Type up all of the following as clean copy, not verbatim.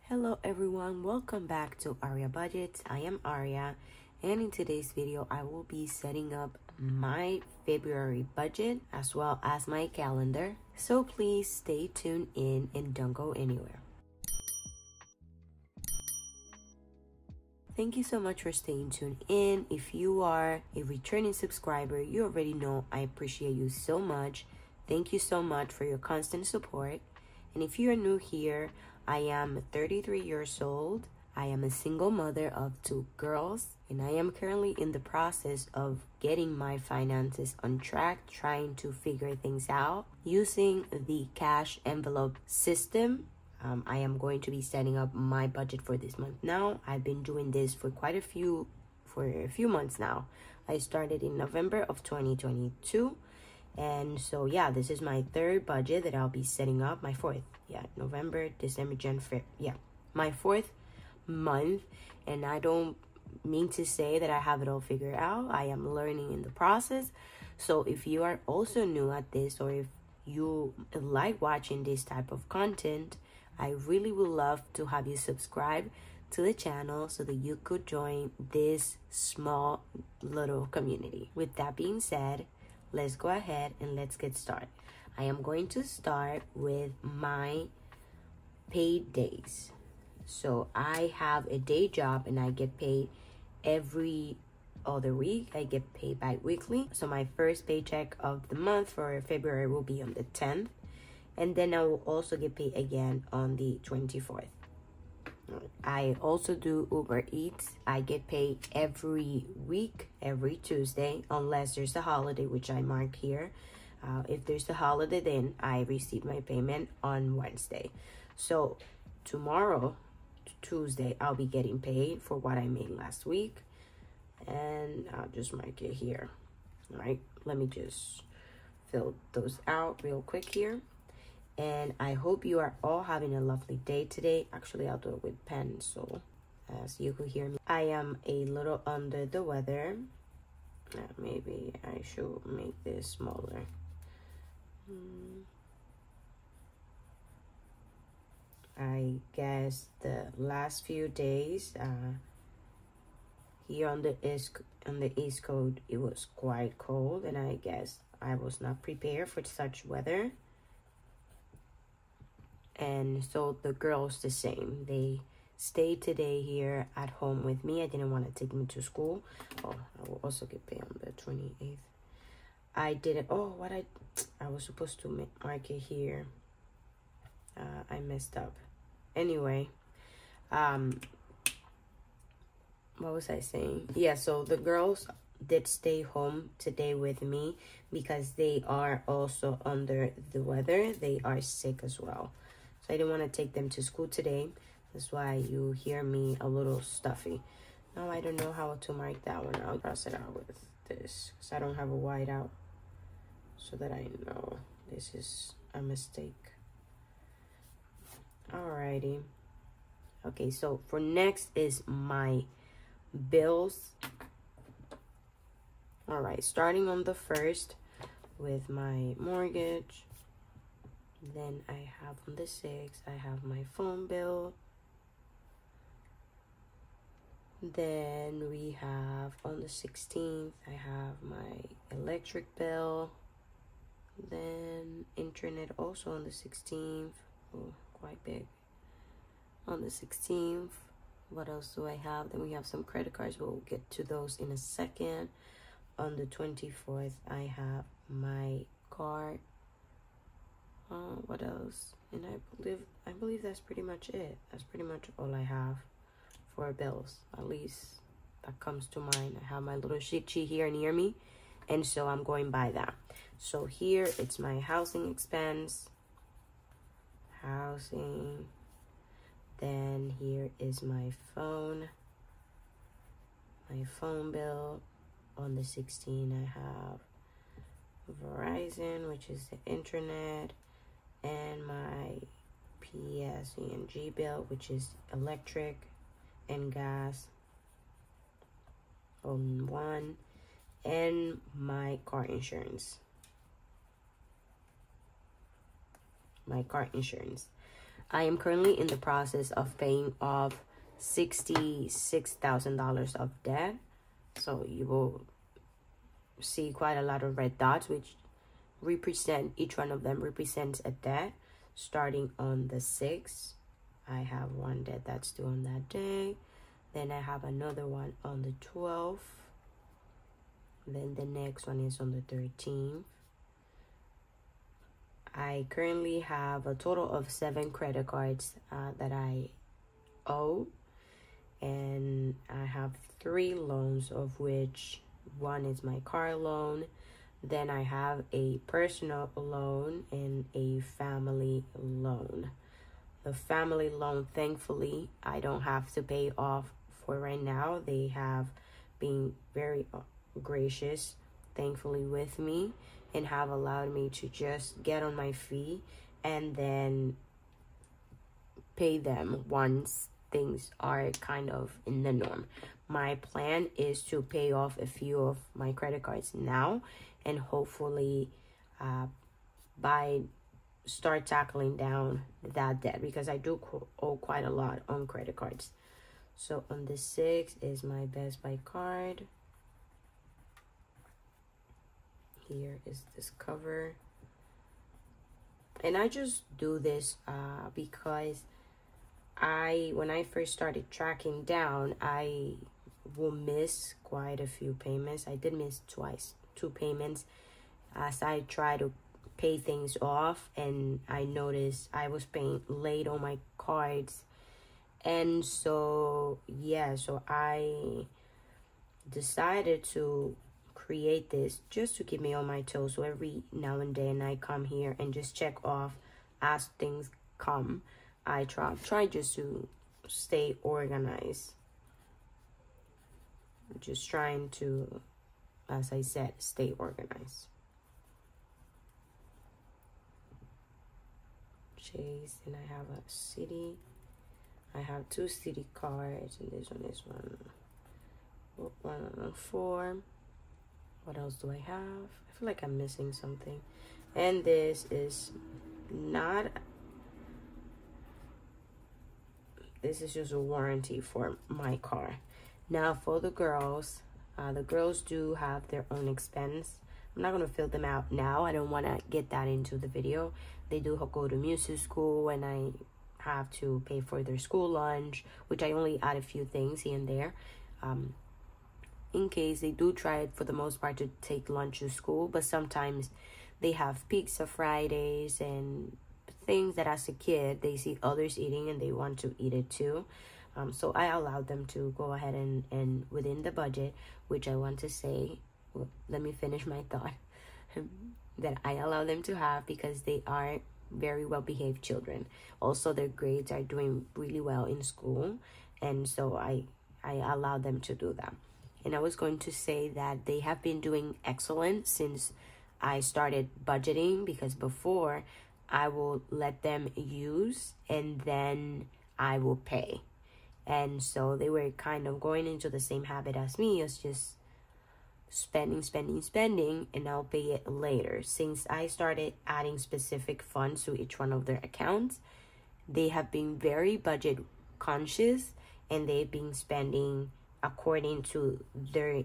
Hello everyone, welcome back to Aria Budgets. I am Aria, and in today's video I will be setting up my February budget as well as my calendar. So please stay tuned in and don't go anywhere. Thank you so much for staying tuned in. If you are a returning subscriber, you already know I appreciate you so much. Thank you so much for your constant support. And if you are new here, I am 33 years old. I am a single mother of 2 girls, and I am currently in the process of getting my finances on track, trying to figure things out using the cash envelope system. I am going to be setting up my budget for this month now. I've been doing this for a few months now. I started in November of 2022. And so, yeah, this is my 3rd budget that I'll be setting up. My 4th, November, December, January, my 4th month. And I don't mean to say that I have it all figured out. I am learning in the process. So if you are also new at this, or if you like watching this type of content, I really would love to have you subscribe to the channel so that you could join this small little community. With that being said, let's go ahead and let's get started. I am going to start with my paid days. So I have a day job and I get paid every other week. I get paid bi-weekly. So my first paycheck of the month for February will be on the 10th. And then I will also get paid again on the 24th. I also do Uber Eats. I get paid every week, every Tuesday, unless there's a holiday, which I marked here. If there's a holiday, then I receive my payment on Wednesday. So tomorrow, Tuesday, I'll be getting paid for what I made last week. And I'll just mark it here. All right, let me just fill those out real quick here. And I hope you are all having a lovely day today. Actually, I'll do it with pen so as you could hear me. I am a little under the weather. Maybe I should make this smaller. I guess the last few days here on the East Coast, it was quite cold, and I guess I was not prepared for such weather. And so the girls the same. They stayed today here at home with me. I didn't want to take them to school. Oh, I will also get paid on the 28th. I didn't. Oh, I was supposed to mark it here. I messed up. Anyway, what was I saying? Yeah, so the girls did stay home today with me because they are also under the weather. They are sick as well. I didn't want to take them to school today. That's why you hear me a little stuffy. Now I don't know how to mark that one. I'll cross it out with this because I don't have a white out so that I know this is a mistake. Alrighty. Okay, so for next is my bills. Alright, starting on the 1st with my mortgage. Then I have on the 6th, I have my phone bill. Then we have on the 16th, I have my electric bill. Then internet also on the 16th. Oh, quite big. On the 16th, what else do I have? Then we have some credit cards. We'll get to those in a second. On the 24th, I have my card. What else? And I believe that's pretty much it. That's pretty much all I have for bills. At least that comes to mind. I have my little sheet here near me, and so I'm going by that. So here it's my housing expense. Housing. Then here is my phone. My phone bill. On the 16th, I have Verizon, which is the internet. And my PSE&G bill, which is electric and gas on one, and my car insurance. I am currently in the process of paying off $66,000 of debt. So you will see quite a lot of red dots, which represent, each one of them represents a debt. Starting on the 6th, I have one debt that's due on that day. Then I have another one on the 12th. Then the next one is on the 13th. I currently have a total of 7 credit cards that I owe. And I have 3 loans, of which one is my car loan. Then I have a personal loan and a family loan. The family loan, thankfully, I don't have to pay off for right now. They have been very gracious, thankfully, with me, and have allowed me to just get on my feet and then pay them once things are kind of in the norm. My plan is to pay off a few of my credit cards now, and hopefully start tackling down that debt, because I do owe quite a lot on credit cards. So on the 6th is my Best Buy card. Here is this cover. And I just do this because when I first started tracking down, I will miss quite a few payments. I did miss 2 payments as I try to pay things off, and I noticed I was paying late on my cards. And so so I decided to create this just to keep me on my toes. So every now and then I come here and just check off as things come. I try just to stay organized. Just trying to, as I said, stay organized. Chase, and I have a city. I have 2 city cards, and this one is one 4. What else do I have? I feel like I'm missing something. And this is just a warranty for my car. Now for the girls do have their own expense. I'm not going to fill them out now. I don't want to get that into the video. They do go to music school, and I have to pay for their school lunch, which I only add a few things here and there. In case they do try it for the most part to take lunch to school, but sometimes they have pizza Fridays and things that as a kid they see others eating and they want to eat it too. So I allow them to go ahead and within the budget, which I want to say, well, let me finish my thought, that I allow them to have, because they are very well-behaved children. Also, their grades are doing really well in school, and so I allow them to do that. And I was going to say that they have been doing excellent since I started budgeting, because before I will let them use and then I will pay. And so they were kind of going into the same habit as me, as just spending, and I'll pay it later. Since I started adding specific funds to each one of their accounts, they have been very budget conscious, and they've been spending according to their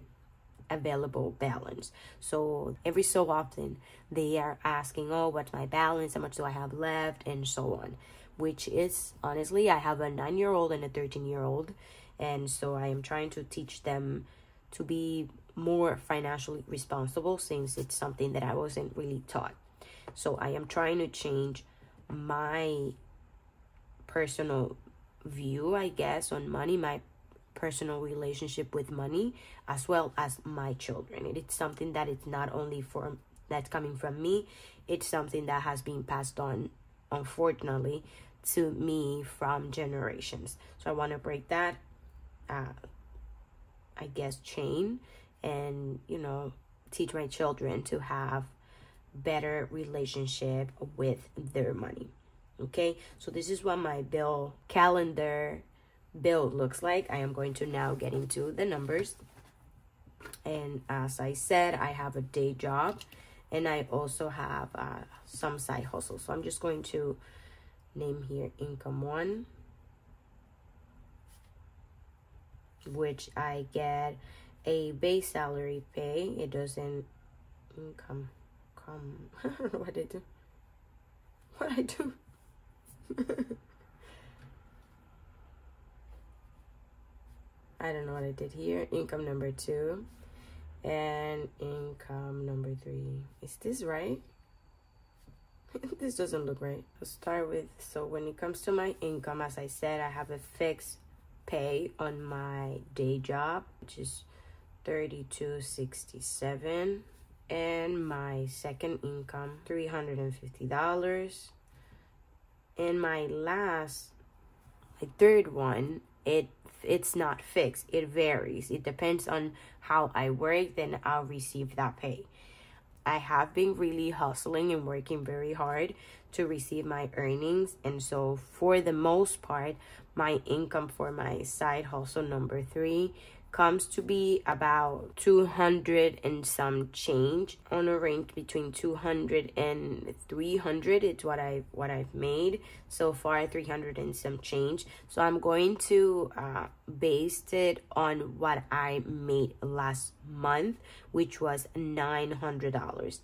available balance. So every so often they are asking, oh, what's my balance, how much do I have left, and so on, which is, honestly, I have a 9-year-old and a 13-year-old, and so I am trying to teach them to be more financially responsible, since it's something that I wasn't really taught. So I am trying to change my personal view, I guess, on money, my personal relationship with money, as well as my children. It's something that it's not only that's coming from me, it's something that has been passed on, unfortunately, to me from generations. So I want to break that I guess chain, and teach my children to have better relationship with their money. Okay, so this is what my calendar bill looks like. I am going to now get into the numbers. And as I said, I have a day job, and I also have some side hustles. So I'm just going to name here income 1, which I get a base salary pay. It doesn't income come. I don't know what I do. What I do. I don't know what I did here. Income number 2 and income number 3. Is this right? This doesn't look right. I'll start with, so when it comes to my income, as I said, I have a fixed pay on my day job, which is $32.67, and my second income $350, and my third one, it's not fixed. It varies. It depends on how I work, then I'll receive that pay. I have been really hustling and working very hard to receive my earnings, and so for the most part, my income for my side hustle number 3 comes to be about 200 and some change, on a range between 200 and 300. It's what I've made so far, 300 and some change. So I'm going to base it on what I made last month, which was $900.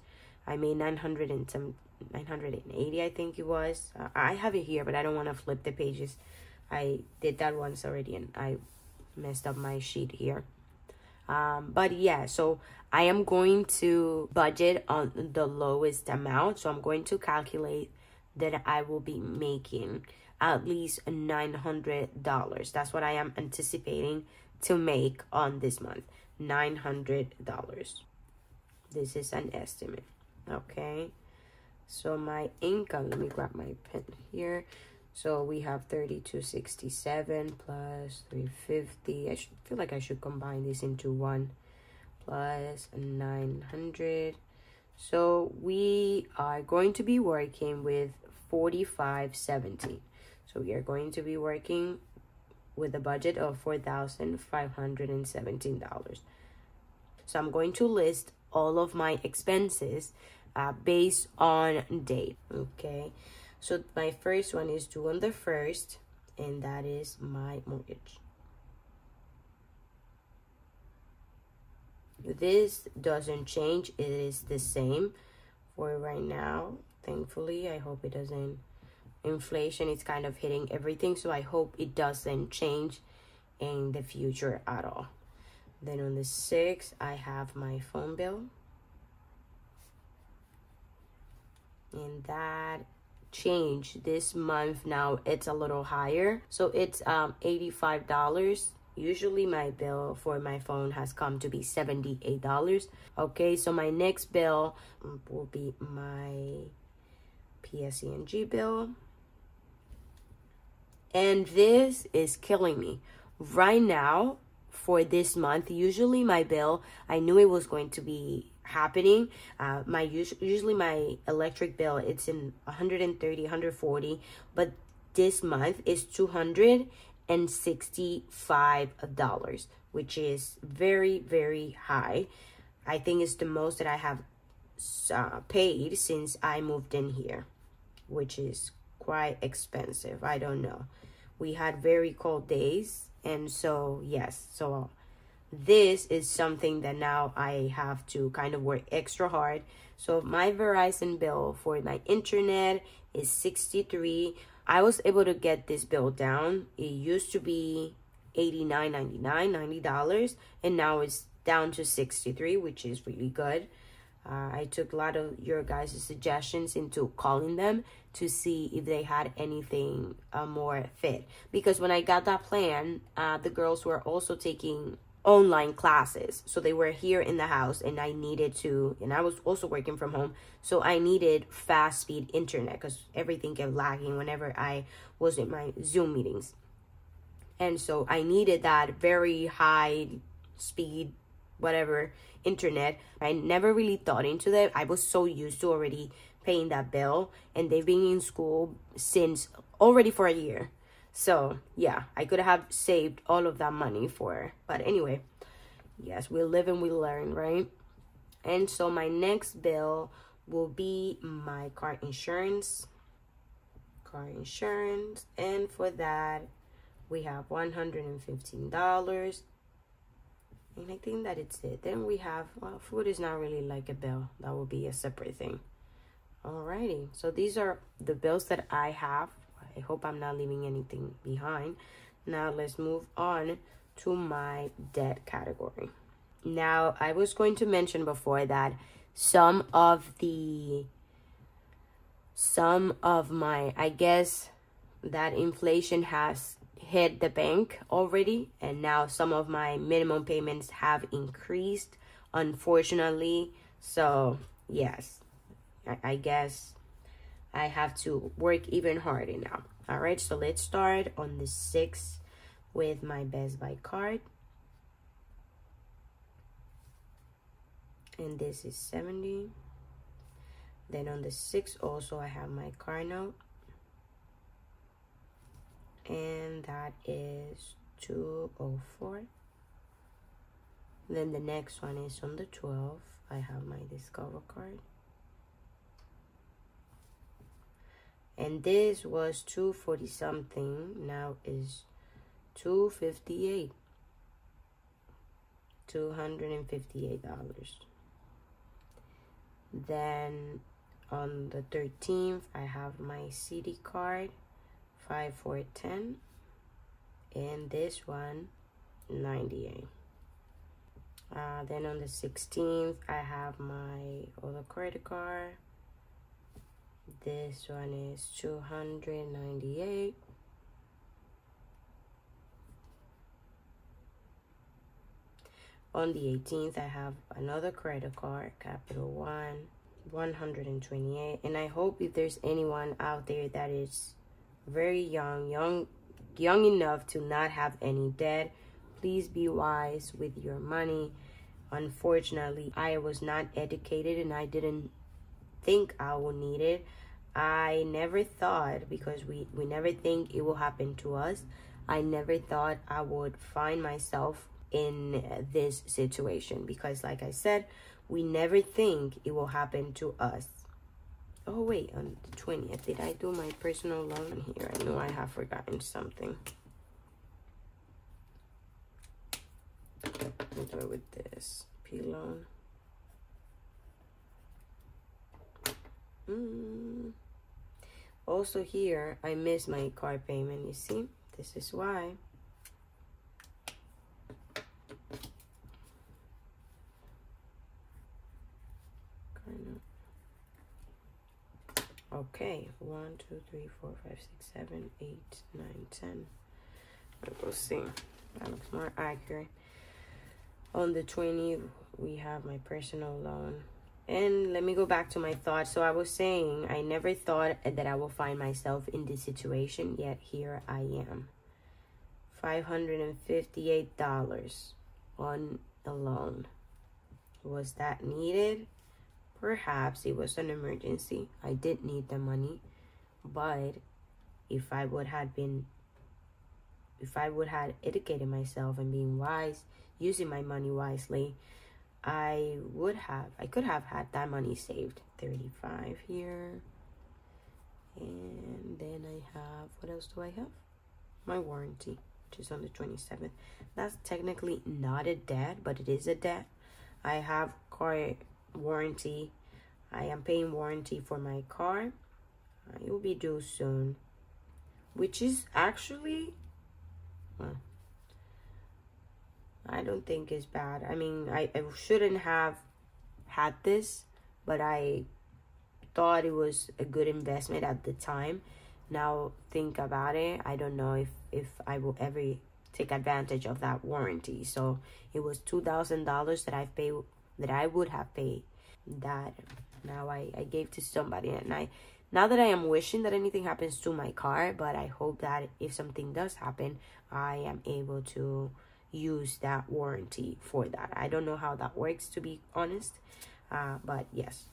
I made 980, I think it was. I have it here, but I don't want to flip the pages. I did that once already, and I messed up my sheet here. But yeah, so I am going to budget on the lowest amount. So I'm going to calculate that I will be making at least $900. That's what I am anticipating to make on this month. $900. This is an estimate. Okay, so my income, let me grab my pen here. So we have $32.67 plus $350. I feel like I should combine this into one, plus $900. So we are going to be working with $45.70. So we are going to be working with a budget of $4,517. So I'm going to list all of my expenses based on date. Okay. So my first one is due on the 1st, and that is my mortgage. This doesn't change. It is the same for right now. Thankfully, I hope it doesn't. Inflation is kind of hitting everything, so I hope it doesn't change in the future at all. Then on the 6th, I have my phone bill. And that change this month, now it's a little higher, so it's $85. Usually my bill for my phone has come to be $78. Okay, so my next bill will be my PSE&G bill, and this is killing me right now. For this month, usually my bill, I knew it was going to be happening. Usually my electric bill, it's in 130, 140, but this month is $265, which is very, very high. I think it's the most that I have paid since I moved in here, which is quite expensive. I don't know. We had very cold days. And so, yes, so this is something that now I have to kind of work extra hard. So my Verizon bill for my internet is $63. I was able to get this bill down. It used to be $89.99, $90, and now it's down to $63, which is really good. I took a lot of your guys' suggestions into calling them to see if they had anything more fit. Because when I got that plan, the girls were also taking online classes. So they were here in the house, and I needed to, and I was also working from home. So I needed fast speed internet because everything kept lagging whenever I was in my Zoom meetings. And so I needed that very high speed, whatever, internet. I never really thought into that. I was so used to already paying that bill, and they've been in school since already for a year. So yeah, I could have saved all of that money for, but anyway, yes, we live and we learn, right? And so my next bill will be my car insurance. car insurance, and for that we have $115, and I think that it's it. Then we have, well, food is not really like a bill, that will be a separate thing. Alrighty, so these are the bills that I have. I hope I'm not leaving anything behind. Now let's move on to my debt category. Now, I was going to mention before that some of my, I guess that inflation has hit the bank already, and now some of my minimum payments have increased, unfortunately. So yes, I guess I have to work even harder now. All right, so let's start on the 6th with my Best Buy card. And this is 70. Then on the 6th also I have my car note. And that is 204. Then the next one is on the 12th. I have my Discover card. And this was 240 something. Now is 258. $258. Then on the 13th, I have my CD card, 5410, and this one, 98. Then on the 16th, I have my other credit card. This one is 298. On the 18th, I have another credit card, Capital One, 128. And I hope if there's anyone out there that is very young enough to not have any debt, please be wise with your money. Unfortunately, I was not educated and I didn't think I would need it. I never thought, because we never think it will happen to us, I never thought I would find myself in this situation, because like I said, we never think it will happen to us. Oh wait, on the 20th, did I do my personal loan here? I know I have forgotten something. We'll do it with this P loan. Also here, I missed my car payment. You see, this is why. Okay, 1, 2, 3, 4, 5, 6, 7, 8, 9, 10. We'll see. That looks more accurate. On the 20th, we have my personal loan. And let me go back to my thoughts. So I was saying, I never thought that I will find myself in this situation, yet here I am. $558 on a loan. Was that needed? Perhaps it was an emergency. I did need the money, but if I would have educated myself and being wise, using my money wisely, I could have had that money saved. 35 here. And then I have, what else do I have? My warranty, which is on the 27th. That's technically not a debt, but it is a debt. I have car warranty. I am paying warranty for my car. It will be due soon, which is actually, well, I don't think it's bad. I mean, I shouldn't have had this, but I thought it was a good investment at the time. Now think about it, I don't know if I will ever take advantage of that warranty. So it was $2,000 that I would have paid, that now I gave to somebody. And now that I am wishing that anything happens to my car, but I hope that if something does happen, I am able to use that warranty for that. I don't know how that works, to be honest, but yes.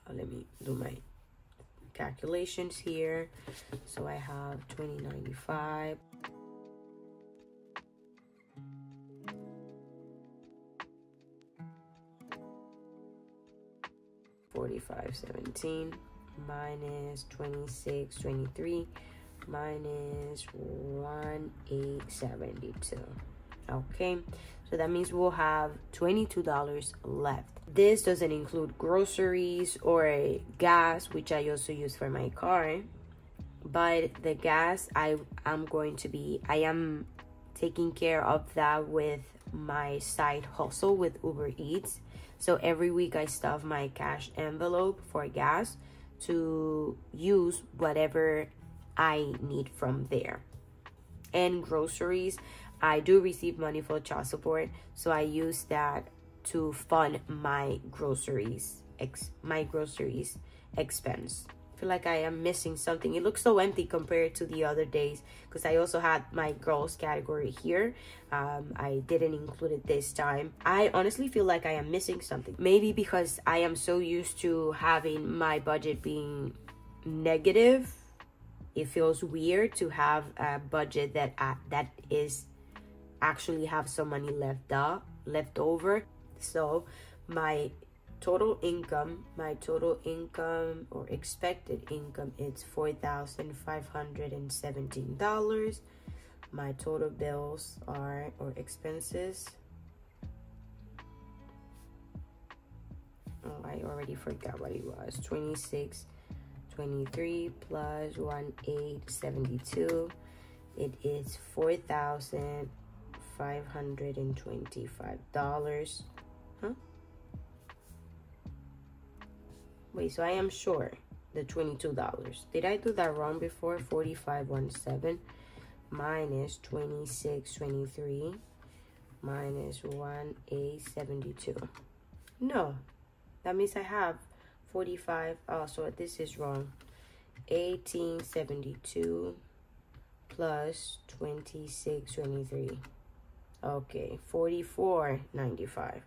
Let me do my calculations here. So I have $20.95. $45.17. minus 26.23 minus 1,872. Okay, so that means we'll have $22 left. This doesn't include groceries or gas, which I also use for my car, but the gas I am taking care of that with my side hustle with Uber Eats. So every week I stuff my cash envelope for gas to use whatever I need from there. And groceries, I do receive money for child support, so I use that to fund my groceries expense. I feel like I am missing something. It looks so empty compared to the other days because I also had my girls category here. I didn't include it this time. I honestly feel like I am missing something. Maybe because I am so used to having my budget being negative, it feels weird to have a budget that is actually have some money left over. So my total income or expected income, it's $4,517. My total bills or expenses, oh, I already forgot what it was. 26.23 plus 1,872, it is $4,525. Wait, so I am sure the $22. Did I do that wrong before? 4517 minus 26.23 minus 1,872. No, that means I have 45. Oh, so this is wrong. 1872 plus 26.23. Okay, 44.95.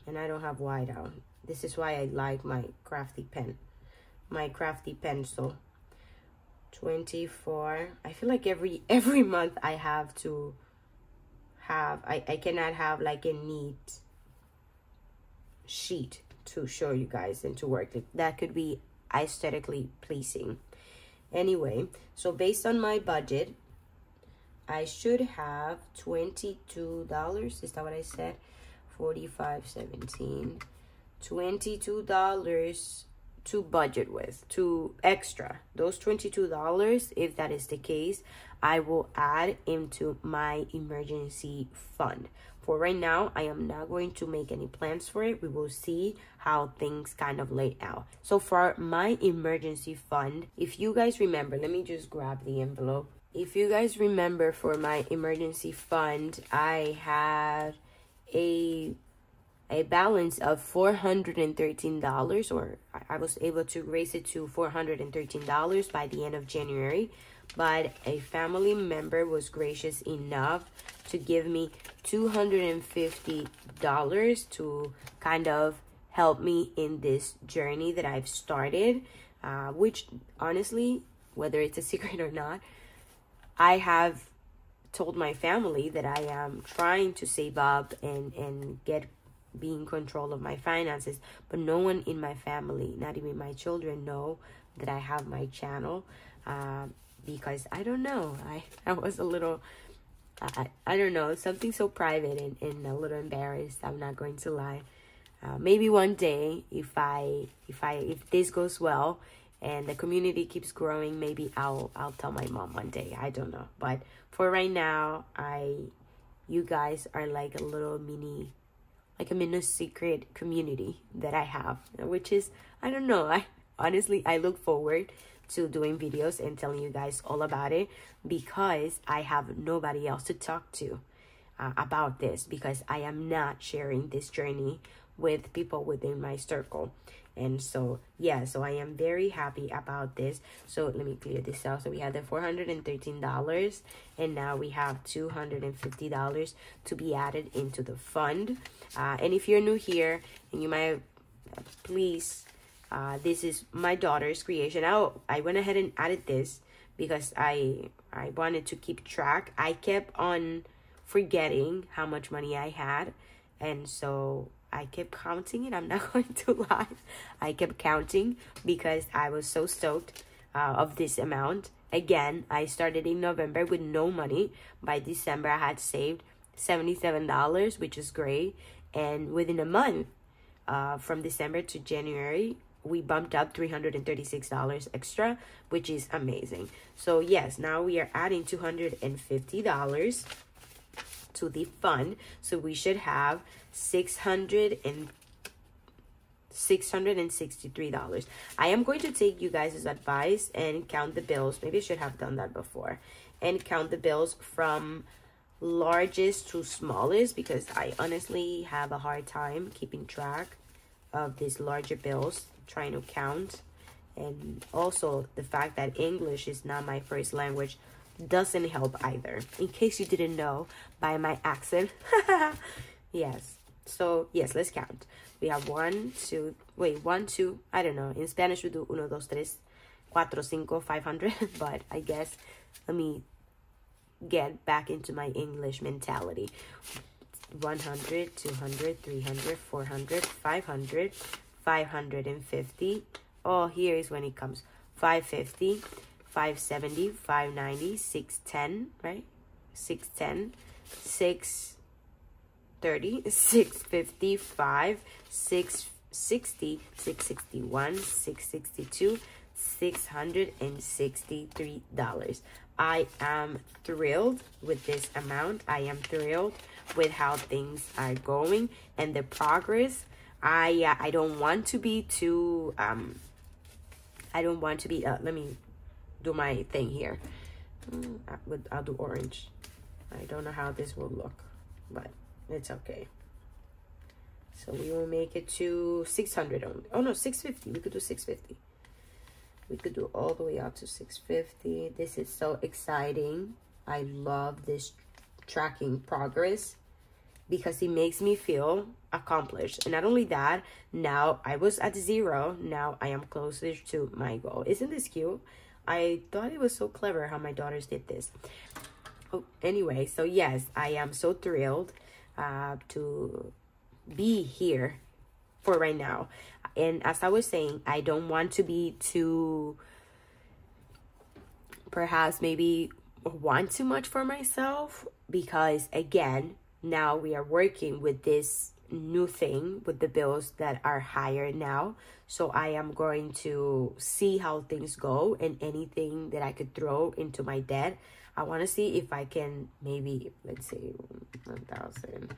And I don't have white out. This is why I like my crafty pencil. 24. I feel like every month I have to have, I cannot have like a neat sheet to show you guys and to work. That could be aesthetically pleasing. Anyway, so based on my budget, I should have $22. Is that what I said? 4517. $22 to budget with, to extra. Those $22, if that is the case, I will add into my emergency fund. For right now, I am not going to make any plans for it. We will see how things kind of lay out. So for my emergency fund, if you guys remember, let me just grab the envelope. If you guys remember, for my emergency fund, I had a balance of $413, or I was able to raise it to $413 by the end of January. But a family member was gracious enough to give me $250 to kind of help me in this journey that I've started, which honestly, whether it's a secret or not, I have told my family that I am trying to save up and be in control of my finances, but no one in my family, not even my children, know that I have my channel, because I don't know, I was a little, I don't know, something so private and a little embarrassed. I'm not going to lie. Maybe one day, if this goes well and the community keeps growing, maybe I'll tell my mom one day. I don't know, but for right now, you guys are like a little mini secret community that I have, which is, I don't know, I honestly look forward to doing videos and telling you guys all about it, because I have nobody else to talk to about this, because I am not sharing this journey with people within my circle. And so yeah, so I am very happy about this. So let me clear this out. So we had the $413, and now we have $250 to be added into the fund. And if you're new here and you might, please, this is my daughter's creation. I went ahead and added this because I wanted to keep track. I kept on forgetting how much money I had, and so I kept counting it. I'm not going to lie. I kept counting because I was so stoked of this amount. Again, I started in November with no money. By December, I had saved $77, which is great. And within a month, from December to January, we bumped up $336 extra, which is amazing. So yes, now we are adding $250 to the fund. So we should have $663. I am going to take you guys' advice and count the bills. Maybe I should have done that before. And count the bills from largest to smallest, because I honestly have a hard time keeping track of these larger bills, trying to count. And also the fact that English is not my first language doesn't help either, in case you didn't know by my accent. Yes. So yes, let's count. We have 1, 2, I don't know. In Spanish we do 1, 2, 3, 4, 5, 500. But I guess let me get back into my English mentality. 100, 200, 300, 400, 500, 550. Oh, here is when it comes. 550, 570, 590, 610, right? 610, 630, 655, 660, 661, 662, $663. I am thrilled with this amount. I am thrilled with how things are going and the progress. I don't want to be too let me do my thing here. I'll do orange. I don't know how this will look, but it's okay. So we will make it to 600 only. Oh no, 650. We could do 650. We could do all the way up to 650. This is so exciting. I love this tracking progress because it makes me feel accomplished. And not only that, now I was at 0. Now I am closer to my goal. Isn't this cute? I thought it was so clever how my daughters did this. Oh, anyway, so yes, I am so thrilled to be here for right now. And as I was saying, I don't want to be too, perhaps maybe want too much for myself, because again, now we are working with this new thing with the bills that are higher now. So I am going to see how things go, and anything that I could throw into my debt, I want to see if I can maybe, let's say 1,000.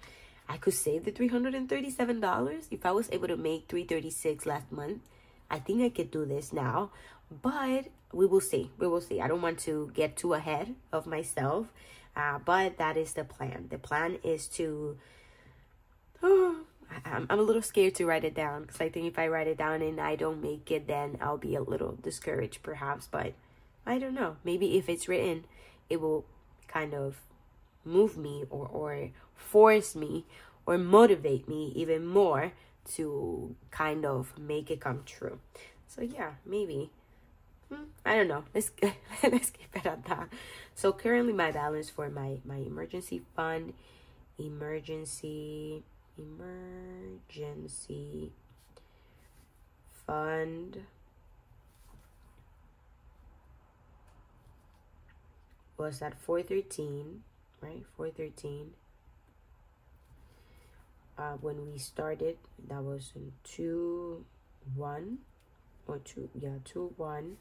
I could save the $337. If I was able to make $336 last month, I think I could do this now. But we will see. We will see. I don't want to get too ahead of myself. But that is the plan. The plan is to... I'm a little scared to write it down, because I think if I write it down and I don't make it, then I'll be a little discouraged perhaps. But I don't know. Maybe if it's written, it will kind of move me or force me or motivate me even more to kind of make it come true. So yeah, maybe. I don't know. Let's keep it at that. So currently my balance for my emergency fund, emergency fund was at 413, right? 413. When we started, that was in 2-1 or 2-1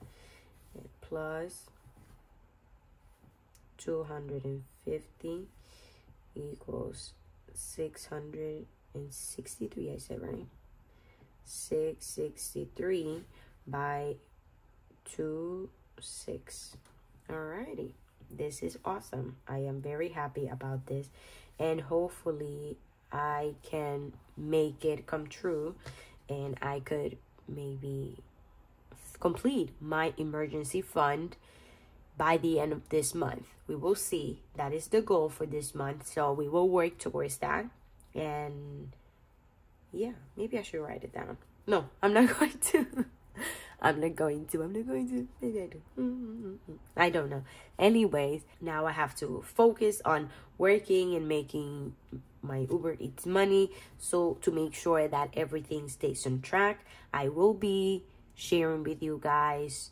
plus 250 equals 663. I said right? 663 by 26. Alrighty, this is awesome. I am very happy about this, and hopefully I can make it come true, and I could maybe complete my emergency fund by the end of this month. We will see. That is the goal for this month, so we will work towards that. And yeah, maybe I should write it down. No, I'm not going to. I'm not going to. Maybe I do. I don't know. Anyways, now I have to focus on working and making my Uber Eats money. So to make sure that everything stays on track, I will be sharing with you guys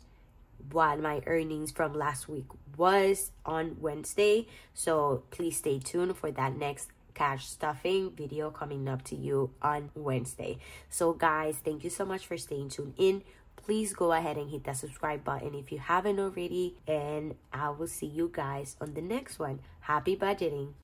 what my earnings from last week was on Wednesday. So please stay tuned for that next cash stuffing video coming up to you on Wednesday. So guys, thank you so much for staying tuned in. Please go ahead and hit that subscribe button if you haven't already, and I will see you guys on the next one. Happy budgeting.